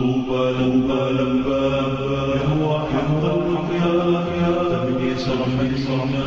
طوبى الألباب يهوى حق الرقيا تبني صرحنا.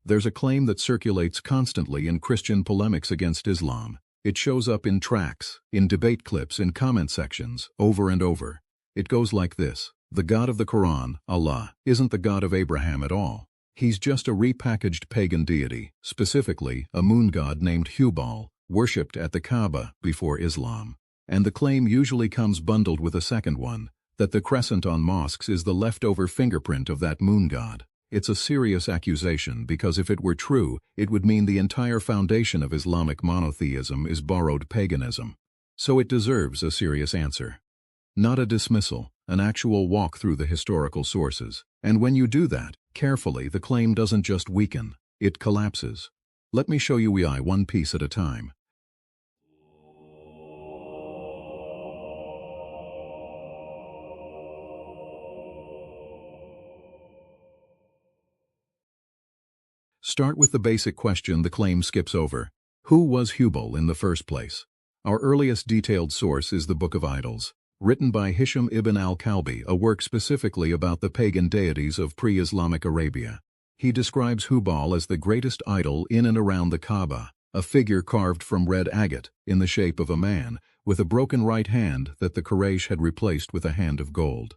There's a claim that circulates constantly in Christian polemics against Islam. It shows up in tracts, in debate clips, in comment sections, over and over. It goes like this: the God of the Quran, Allah, isn't the God of Abraham at all. He's just a repackaged pagan deity, specifically a moon god named Hubal, worshipped at the Kaaba before Islam. And the claim usually comes bundled with a second one, that the crescent on mosques is the leftover fingerprint of that moon god. It's a serious accusation because if it were true, it would mean the entire foundation of Islamic monotheism is borrowed paganism. So it deserves a serious answer. Not a dismissal, an actual walk through the historical sources. And when you do that, carefully, the claim doesn't just weaken, it collapses. Let me show you why, one piece at a time. Start with the basic question the claim skips over. Who was Hubal in the first place? Our earliest detailed source is the Book of Idols, written by Hisham ibn al-Kalbi, a work specifically about the pagan deities of pre-Islamic Arabia. He describes Hubal as the greatest idol in and around the Kaaba, a figure carved from red agate, in the shape of a man, with a broken right hand that the Quraysh had replaced with a hand of gold.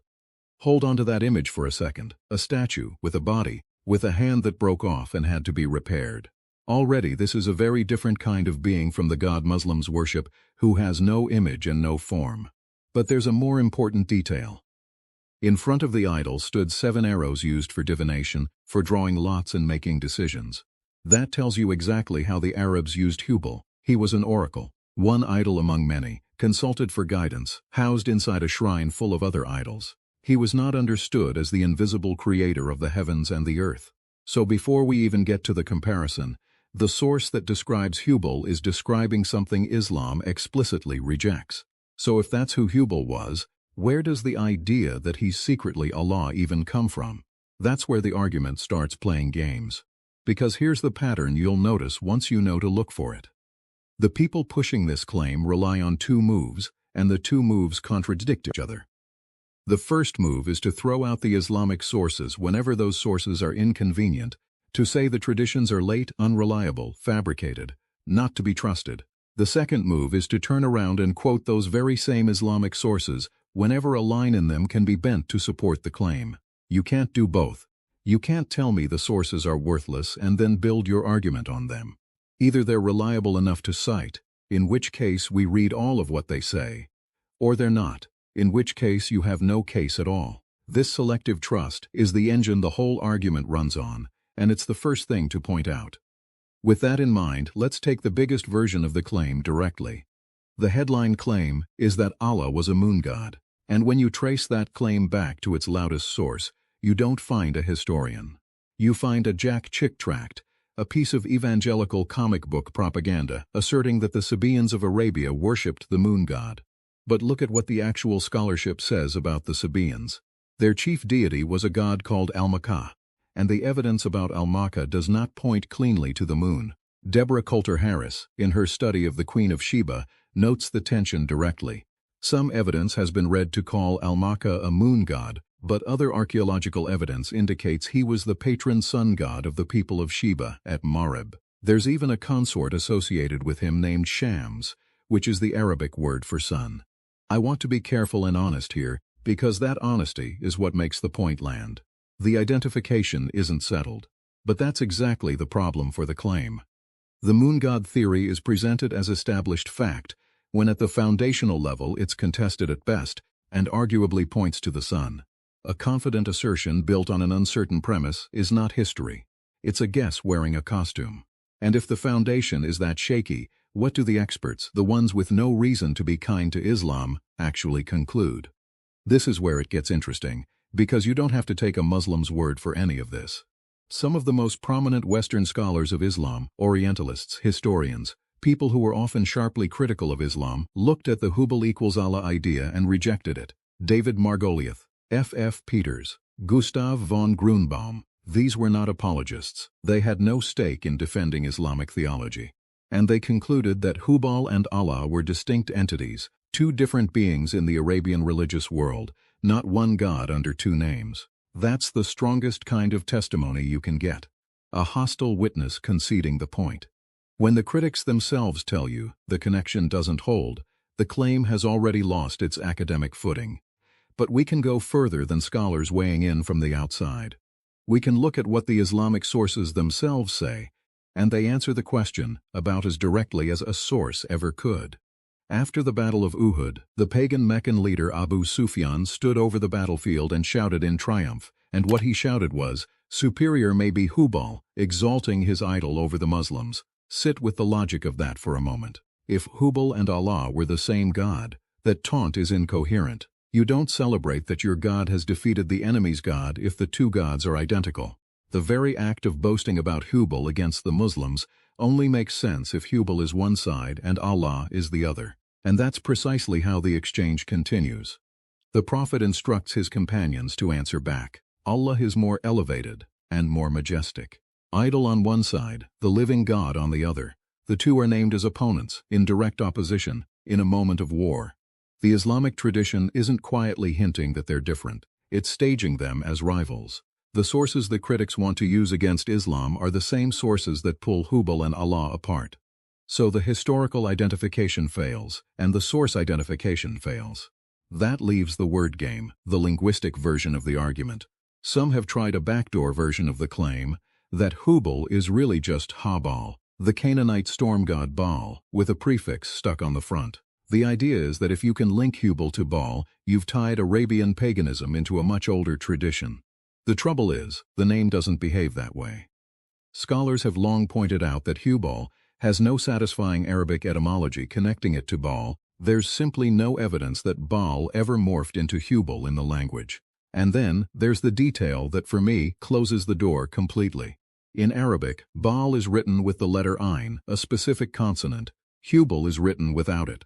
Hold on to that image for a second, a statue with a body, with a hand that broke off and had to be repaired. Already this is a very different kind of being from the god Muslims worship, who has no image and no form. But there's a more important detail. In front of the idol stood 7 arrows used for divination, for drawing lots and making decisions. That tells you exactly how the Arabs used Hubal. He was an oracle, one idol among many, consulted for guidance, housed inside a shrine full of other idols. He was not understood as the invisible creator of the heavens and the earth. So before we even get to the comparison, the source that describes Hubal is describing something Islam explicitly rejects. So if that's who Hubal was, where does the idea that he's secretly Allah even come from? That's where the argument starts playing games. Because here's the pattern you'll notice once you know to look for it. The people pushing this claim rely on 2 moves, and the 2 moves contradict each other. The first move is to throw out the Islamic sources whenever those sources are inconvenient, to say the traditions are late, unreliable, fabricated, not to be trusted. The second move is to turn around and quote those very same Islamic sources whenever a line in them can be bent to support the claim. You can't do both. You can't tell me the sources are worthless and then build your argument on them. Either they're reliable enough to cite, in which case we read all of what they say, or they're not, in which case you have no case at all. This selective trust is the engine the whole argument runs on, and it's the first thing to point out. With that in mind, let's take the biggest version of the claim directly. The headline claim is that Allah was a moon god, and when you trace that claim back to its loudest source, you don't find a historian. You find a Jack Chick tract, a piece of evangelical comic book propaganda asserting that the Sabaeans of Arabia worshipped the moon god. But look at what the actual scholarship says about the Sabaeans. Their chief deity was a god called Al-Makkah, and the evidence about Al-Makkah does not point cleanly to the moon. Deborah Coulter Harris, in her study of the Queen of Sheba, notes the tension directly. Some evidence has been read to call Al-Makkah a moon god, but other archaeological evidence indicates he was the patron sun god of the people of Sheba at Marib. There's even a consort associated with him named Shams, which is the Arabic word for sun. I want to be careful and honest here, because that honesty is what makes the point land. The identification isn't settled, but that's exactly the problem for the claim. The moon god theory is presented as established fact, when at the foundational level it's contested at best, and arguably points to the sun. A confident assertion built on an uncertain premise is not history. It's a guess wearing a costume. And if the foundation is that shaky, what do the experts, the ones with no reason to be kind to Islam, actually conclude? This is where it gets interesting, because you don't have to take a Muslim's word for any of this. Some of the most prominent Western scholars of Islam, Orientalists, historians, People who were often sharply critical of Islam looked at the Hubal equals Allah idea and rejected it. David Margoliouth, F. Peters, Gustav von Grunbaum. These were not apologists. They had no stake in defending Islamic theology. And they concluded that Hubal and Allah were distinct entities, two different beings in the Arabian religious world, not one God under two names. That's the strongest kind of testimony you can get. A hostile witness conceding the point. When the critics themselves tell you the connection doesn't hold, the claim has already lost its academic footing. But we can go further than scholars weighing in from the outside. We can look at what the Islamic sources themselves say, and they answer the question about as directly as a source ever could. After the Battle of Uhud, the pagan Meccan leader Abu Sufyan stood over the battlefield and shouted in triumph, and what he shouted was, "Superior may be Hubal," exalting his idol over the Muslims. Sit with the logic of that for a moment. If Hubal and Allah were the same God, that taunt is incoherent. You don't celebrate that your God has defeated the enemy's God if the two gods are identical. The very act of boasting about Hubal against the Muslims only makes sense if Hubal is one side and Allah is the other. And that's precisely how the exchange continues. The Prophet instructs his companions to answer back. Allah is more elevated and more majestic. Idol on one side, the living God on the other. The two are named as opponents, in direct opposition, in a moment of war. The Islamic tradition isn't quietly hinting that they're different. It's staging them as rivals. The sources the critics want to use against Islam are the same sources that pull Hubal and Allah apart. So the historical identification fails, and the source identification fails. That leaves the word game, the linguistic version of the argument. Some have tried a backdoor version of the claim that Hubal is really just Habal, the Canaanite storm god Baal, with a prefix stuck on the front. The idea is that if you can link Hubal to Baal, you've tied Arabian paganism into a much older tradition. The trouble is, the name doesn't behave that way. Scholars have long pointed out that Hubal has no satisfying Arabic etymology connecting it to Baal. There's simply no evidence that Baal ever morphed into Hubal in the language. And then, there's the detail that for me closes the door completely. In Arabic, Baal is written with the letter Ain, a specific consonant. Hubal is written without it.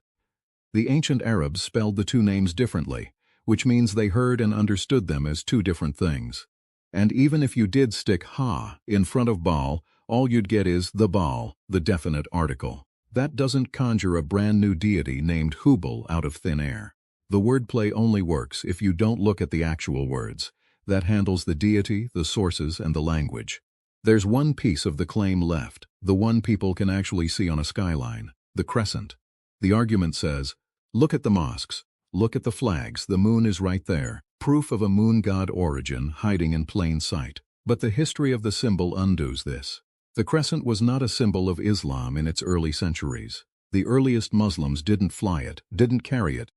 The ancient Arabs spelled the two names differently, which means they heard and understood them as two different things. And even if you did stick ha in front of Baal, all you'd get is the Baal, the definite article. That doesn't conjure a brand new deity named Hubal out of thin air. The wordplay only works if you don't look at the actual words. That handles the deity, the sources, and the language. There's one piece of the claim left, the one people can actually see on a skyline, the crescent. The argument says, look at the mosques, look at the flags, the moon is right there, proof of a moon god origin hiding in plain sight. But the history of the symbol undoes this. The crescent was not a symbol of Islam in its early centuries. The earliest Muslims didn't fly it, didn't carry it,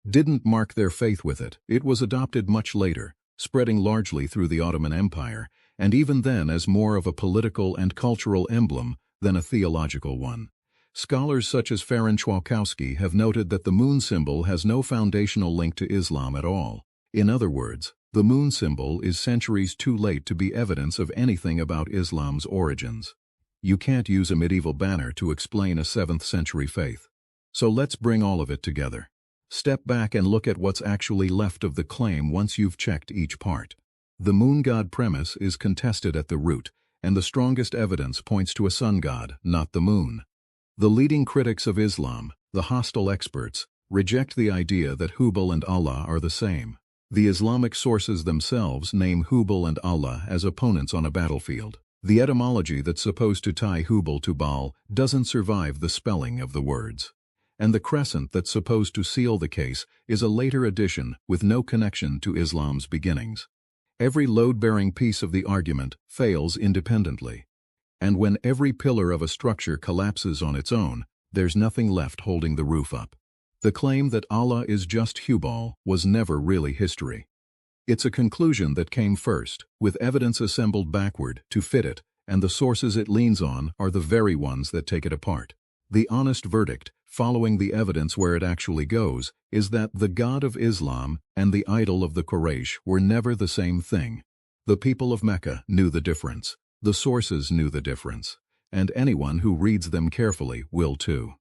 didn't mark their faith with it. It was adopted much later, spreading largely through the Ottoman Empire, and even then as more of a political and cultural emblem than a theological one. Scholars such as Ferenc Wachowski have noted that the moon symbol has no foundational link to Islam at all. In other words, the moon symbol is centuries too late to be evidence of anything about Islam's origins. You can't use a medieval banner to explain a 7th century faith. So let's bring all of it together. Step back and look at what's actually left of the claim once you've checked each part. The moon god premise is contested at the root, and the strongest evidence points to a sun god, not the moon. The leading critics of Islam, the hostile experts, reject the idea that Hubal and Allah are the same. The Islamic sources themselves name Hubal and Allah as opponents on a battlefield. The etymology that's supposed to tie Hubal to Baal doesn't survive the spelling of the words. And the crescent that's supposed to seal the case is a later addition with no connection to Islam's beginnings. Every load-bearing piece of the argument fails independently. And when every pillar of a structure collapses on its own, there's nothing left holding the roof up. The claim that Allah is just Hubal was never really history. It's a conclusion that came first, with evidence assembled backward to fit it, and the sources it leans on are the very ones that take it apart. The honest verdict, following the evidence where it actually goes, is that the God of Islam and the idol of the Quraysh were never the same thing. The people of Mecca knew the difference. The sources knew the difference. and anyone who reads them carefully will too.